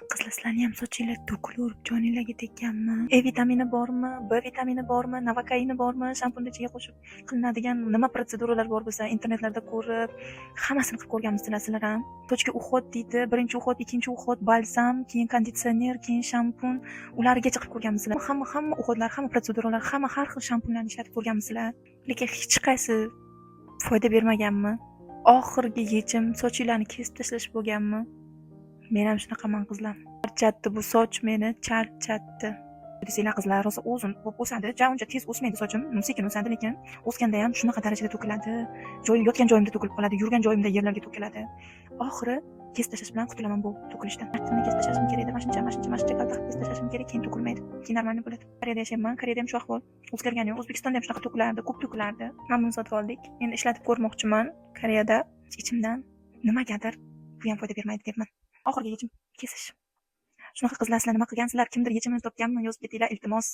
Qizlar, sizlarni ham sochinglar to'kilib, joninglarga tekkanmi? E vitamini bormi? B vitamini bormi? Novakaini bormi? Shampunni ichiga qo'shib qilinadigan nima protseduralar bor bo'lsa, internetlarda ko'rib, hammasini qilib ko'rganmisizlar sizlar ham? Sochga uhod deydi, birinchi uhod, ikkinchi uhod, balzam, keyin konditsioner, keyin shampun, ulargacha qilib ko'rganmisizlar? Hamma uhodlar, hamma protseduralar, har xil shampunlarni ishlatib ko'rganmisizlar? Lekin hech qaysi foyda bermaganmi? Oxirgi yechim sochinglarni kesib tashlash bo'lganmi? Men ham shunaqaman qizlar. Charchatdi bu soch meni, charchatdi. Desanglar qizlar, rosa uzun bo'lib o'sadi. Uncha tez o'smaydi sochim, sekin o'sadi, lekin o'sganda ham shunaqa darajada to'kiladi. Yotgan joyimda to'kilib qoladi, yurgan joyimda yerlarga to'kiladi. Oxiri kesib tashlash bilan qutulaman bu to'kilishdan. Shuni kesib tashlashim kerak edi, mashinacha kalta qilib kesib tashlashim kerak, keyin to'kilmaydi. Keyin normalniy bo'ladi. Koreyada yashayman, Koreyada ham shu ahvol o'zgargani yo'q. O'zbekistonda ham shunaqa to'kilardi, ko'p to'kilardi. Mana buni sotib oldik. Endi ishlatib ko'rmoqchiman Koreyada. Ichimdan nimagadir bu ham foyda bermaydi debman. Oxirgi yechim kesish. Shunaqa qizlar, sizlar nima qilgansizlar? Kimdir yechimini topganmi? Yozib ketinglar, iltimos.